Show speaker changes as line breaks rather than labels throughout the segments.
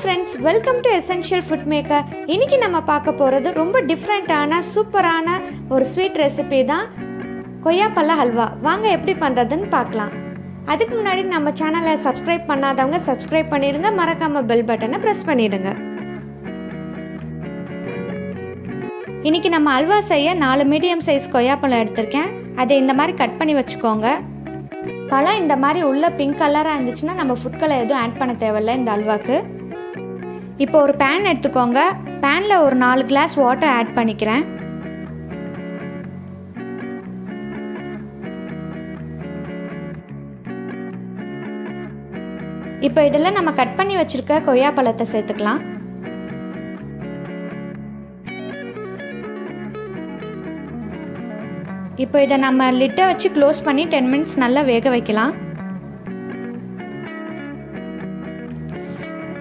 friends, welcome to Essentialfoodmaker. இன்னைக்கு நம்ம பார்க்க போறது ரொம்ப டிஃபரண்டான சூப்பரான ஒரு ஸ்வீட் ரெசிபி தான் கொய்யாப்பழ ஹல்வா. வாங்க எப்படி பண்றதுன்னு பார்க்கலாம். அதுக்கு முன்னாடி நம்ம சேனலை சப்ஸ்கிரைப் பண்ணாதவங்க சப்ஸ்கிரைப் பண்ணிடுங்க, மறக்காம பெல் பட்டனை பிரஸ் பண்ணிடுங்க. இன்னைக்கு நம்ம ஹல்வா செய்ய 4 மீடியம் சைஸ் கொய்யாப்பழம் எடுத்திருக்கேன். அதை இந்த மாதிரி கட் பண்ணி வச்சுக்கோங்க. பழம் இந்த மாதிரி உள்ள பிங்க் கலராக இருந்துச்சுன்னா நம்ம ஃபுட் கலர் எதுவும் ஆட் பண்ண தேவையில்லை இந்த அல்வாக்கு. இப்போ ஒரு பேன் எடுத்துக்கோங்க. பேனில் ஒரு 4 கிளாஸ் வாட்டர் ஆட் பண்ணிக்கிறேன். இப்போ இதில் நம்ம கட் பண்ணி வச்சுருக்க கொய்யாப்பழத்தை சேர்த்துக்கலாம். இப்போ இதை நம்ம லிட்டை வச்சு க்ளோஸ் பண்ணி 10 மினிட்ஸ் நல்லா வேக வைக்கலாம்.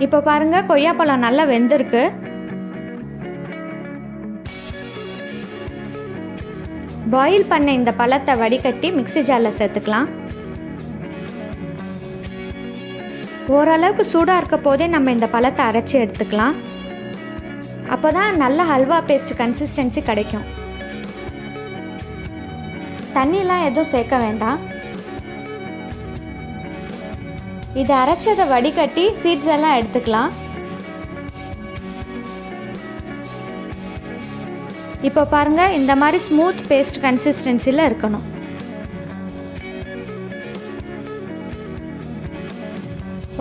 இப்போ பாருங்கள், கொய்யாப்பழம் நல்லா வெந்திருக்கு. பாயில் பண்ண இந்த பழத்தை வடிகட்டி மிக்ஸி ஜாரில் சேர்த்துக்கலாம். ஓரளவுக்கு சூடாக இருக்க போதே நம்ம இந்த பழத்தை அரைச்சி எடுத்துக்கலாம். அப்போ தான் நல்ல ஹல்வா பேஸ்ட் கன்சிஸ்டன்சி கிடைக்கும். தண்ணிலாம் எதுவும் சேர்க்க வேண்டாம். இதை அரைச்சதை வடிகட்டி சீட்ஸ் எல்லாம் எடுத்துக்கலாம். இப்போ பாருங்க, இந்த மாதிரி ஸ்மூத் பேஸ்ட் கன்சிஸ்டன்சியில் இருக்கணும்.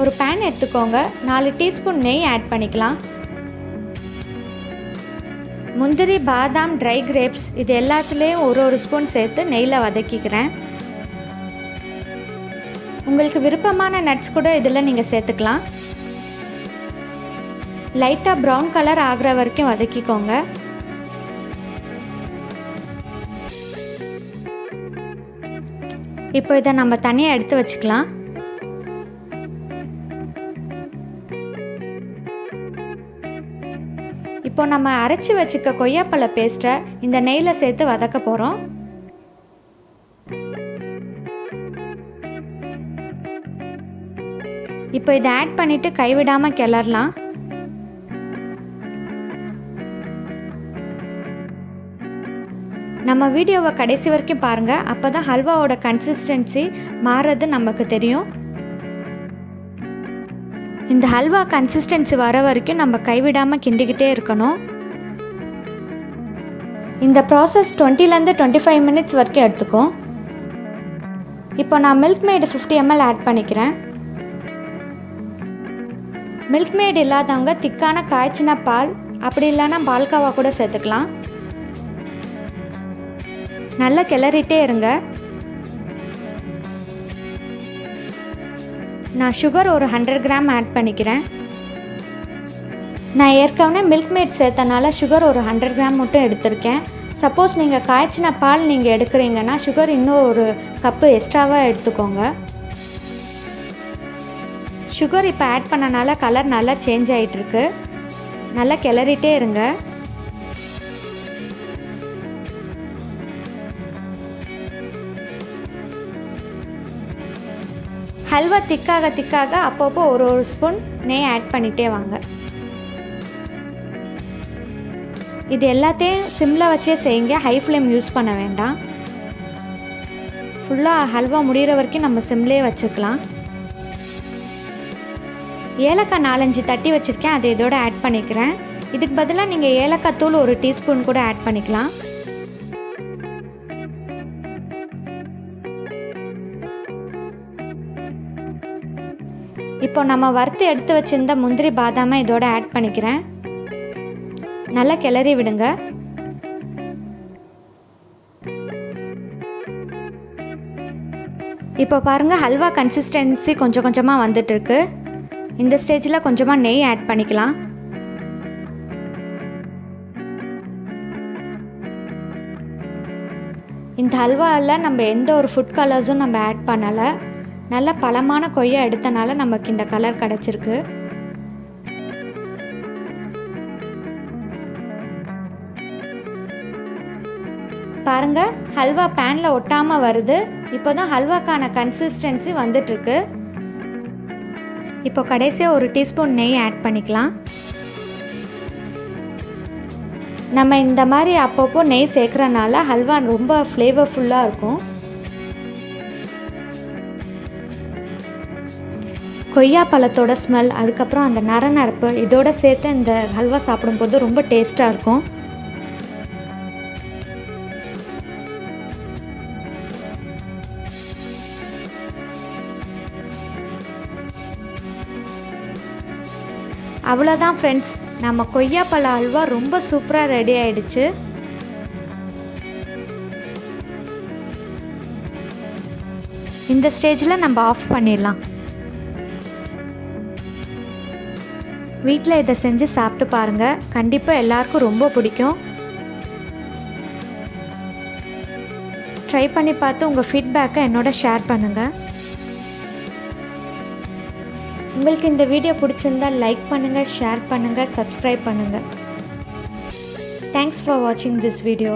ஒரு பேன் எடுத்துக்கோங்க. 4 டீஸ்பூன் நெய் ஆட் பண்ணிக்கலாம். முந்திரி, பாதாம், ட்ரை கிரேப்ஸ் இது எல்லாத்துலேயும் ஒரு ஸ்பூன் சேர்த்து நெய்யில் வதக்கிக்கிறேன். உங்களுக்கு விருப்பமான நட்ஸ் கூட இதில் நீங்கள் சேர்த்துக்கலாம். லைட்டாக ப்ரௌன் கலர் ஆகிற வரைக்கும் வதக்கிக்கோங்க. இப்போ இதை நம்ம தனியாக எடுத்து வச்சுக்கலாம். இப்போ நம்ம அரைச்சி வச்சுக்க கொய்யாப்பழ பேஸ்ட்டை இந்த நெய்யில் சேர்த்து வதக்க போகிறோம். இப்போ இதை ஆட் பண்ணிவிட்டு கைவிடாமல் கிளறலாம். நம்ம வீடியோவை கடைசி வரைக்கும் பாருங்கள். அப்போ தான் ஹல்வாவோட கன்சிஸ்டன்சி மாறுறது நமக்கு தெரியும். இந்த ஹல்வா கன்சிஸ்டன்சி வர வரைக்கும் நம்ம கைவிடாமல் கிண்டிக்கிட்டே இருக்கணும். இந்த ப்ராசஸ் 20லேருந்து 25 மினிட்ஸ் வரைக்கும் எடுத்துக்கும். இப்போ நான் மில்க்மேடு 50 ml ஆட் பண்ணிக்கிறேன். மில்க்மேடு இல்லாதவங்க திக்கான காய்ச்சின பால், அப்படி இல்லைன்னா பால்காவா கூட சேர்த்துக்கலாம். நல்லா கிளறிட்டே இருங்க. நான் சுகர் ஒரு 100 கிராம் ஆட் பண்ணிக்கிறேன். நான் ஏற்கனவே மில்க்மேட் சேர்த்தனால சுகர் ஒரு 100 கிராம் மட்டும் எடுத்திருக்கேன். சப்போஸ் நீங்கள் காய்ச்சின பால் நீங்கள் எடுக்கிறீங்கன்னா சுகர் இன்னும் ஒரு கப்பு எக்ஸ்ட்ராவாக எடுத்துக்கோங்க. சுகர் இப்போ ஆட் பண்ணனால கலர் நல்லா சேஞ்ச் ஆகிட்டுருக்கு. நல்லா கிளறிட்டே இருங்க. ஹல்வா திக்காக அப்பப்போ ஒரு ஸ்பூன் நெய் ஆட் பண்ணிகிட்டே வாங்க. இது எல்லாத்தையும் சிம்மில் வச்சே செய்யுங்க. ஹை ஃப்ளேம் யூஸ் பண்ண வேண்டாம். ஃபுல்லாக ஹல்வா முடிகிற வரைக்கும் நம்ம சிம்லேயே வச்சுக்கலாம். ஏலக்காய் 4-5 தட்டி வச்சுருக்கேன். அதை இதோட ஆட் பண்ணிக்கிறேன். இதுக்கு பதிலாக நீங்கள் ஏலக்காய் தூள் ஒரு டீஸ்பூன் கூட ஆட் பண்ணிக்கலாம். இப்போ நம்ம வறுத்து எடுத்து வச்சிருந்த முந்திரி, பாதாமை இதோட ஆட் பண்ணிக்கிறேன். நல்லா கிளறி விடுங்க. இப்போ பாருங்கள், ஹல்வா கன்சிஸ்டன்சி கொஞ்சம் கொஞ்சமாக வந்துட்டுருக்கு. இந்த ஸ்டேஜில் கொஞ்சமாக நெய் ஆட் பண்ணிக்கலாம். இந்த ஹல்வாவில் நம்ம எந்த ஒரு ஃபுட் கலர்ஸும் நம்ம ஆட் பண்ணலை. நல்ல பழமான கொய்யா எடுத்தனால நமக்கு இந்த கலர் கிடச்சிருக்கு. பாருங்கள், ஹல்வா பேனில் ஒட்டாமல் வருது. இப்போ தான் ஹல்வாக்கான கன்சிஸ்டன்சி வந்துட்டுருக்கு. இப்போ கடைசியாக ஒரு டீஸ்பூன் நெய் ஆட் பண்ணிக்கலாம். நம்ம இந்த மாதிரி அப்பப்போ நெய் சேர்க்குறனால ஹல்வா ரொம்ப ஃப்ளேவர்ஃபுல்லாக இருக்கும். கொய்யா பழத்தோட ஸ்மெல், அதுக்கப்புறம் அந்த நரநரப்பு இதோடு சேர்த்து இந்த ஹல்வா சாப்பிடும்போது ரொம்ப டேஸ்ட்டாக இருக்கும். அவ்வளோதான் ஃப்ரெண்ட்ஸ், நம்ம கொய்யாப்பழ அல்வா ரொம்ப சூப்பராக ரெடி ஆயிடுச்சு. இந்த ஸ்டேஜில் நம்ம ஆஃப் பண்ணிடலாம். வீட்டில் இதை செஞ்சு சாப்பிட்டு பாருங்கள், கண்டிப்பாக எல்லாருக்கும் ரொம்ப பிடிக்கும். ட்ரை பண்ணி பார்த்து உங்கள் ஃபீட்பேக்கை என்னோட ஷேர் பண்ணுங்கள். உங்களுக்கு இந்த வீடியோ பிடிச்சிருந்தால் லைக் பண்ணுங்கள், ஷேர் பண்ணுங்கள், சப்ஸ்கிரைப் பண்ணுங்கள். தேங்க்ஸ் ஃபார் வாட்சிங் திஸ் வீடியோ.